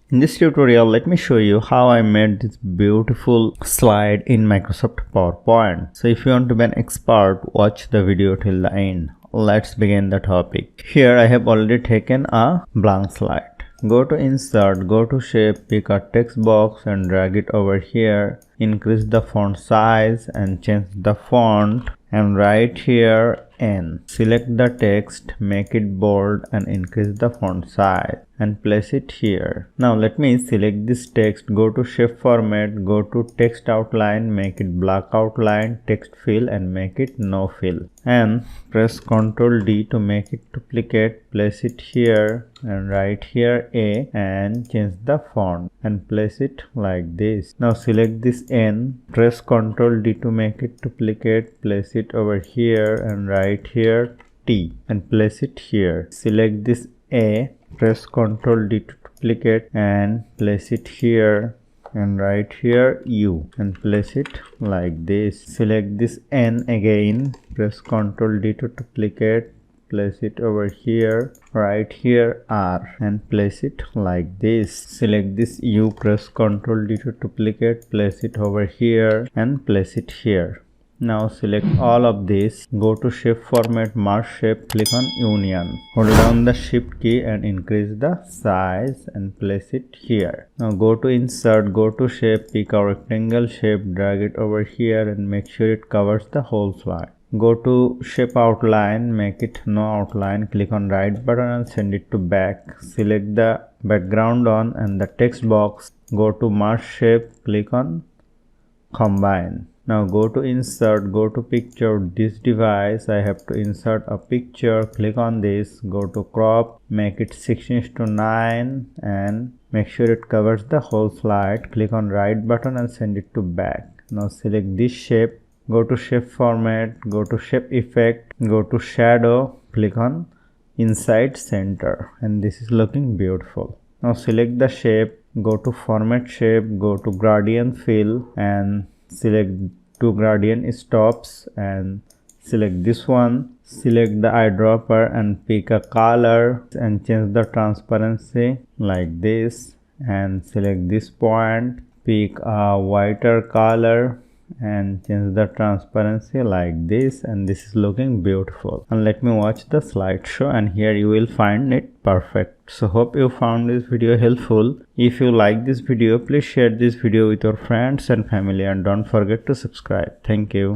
In this tutorial, let me show you how I made this beautiful slide in Microsoft PowerPoint. So if you want to be an expert, watch the video till the end. Let's begin the topic. Here I have already taken a blank slide. Go to Insert, go to Shape, pick a text box and drag it over here. Increase the font size and change the font and write here N. Select the text, make it bold and increase the font size and place it here. Now let me select this text, go to shape format, go to text outline, make it black outline, text fill and make it no fill. And press Ctrl D to make it duplicate, place it here and write here A and change the font and place it like this. Now select this N, press Ctrl D to make it duplicate, place it over here and write here T and place it here. Select this A, press Ctrl D to duplicate and place it here and write here U and place it like this. Select this N again, press Ctrl D to duplicate, place it over here, write here R and place it like this. Select this U, press Ctrl D to duplicate, place it over here and place it here. Now select all of this, go to shape format, merge shape, click on union. Hold down the shift key and increase the size and place it here. Now go to insert, go to shape, pick a rectangle shape, drag it over here and make sure it covers the whole slide. Go to shape outline, make it no outline, click on right button and send it to back. Select the background on and the text box, go to merge shape, click on combine. Now go to insert, go to picture, this device I have to insert a picture, click on this, go to crop, make it 16:9 and make sure it covers the whole slide. Click on right button and send it to back. Now select this shape, go to shape format, go to shape effect, go to shadow, click on inside center and this is looking beautiful. Now select the shape, go to format shape, go to gradient fill and select two gradient stops and select this one. Select the eyedropper and pick a color and change the transparency like this and select this point, pick a whiter color and change the transparency like this and this is looking beautiful. And let me watch the slideshow and here you will find it perfect. So hope you found this video helpful. If you like this video, please share this video with your friends and family and don't forget to subscribe. Thank you.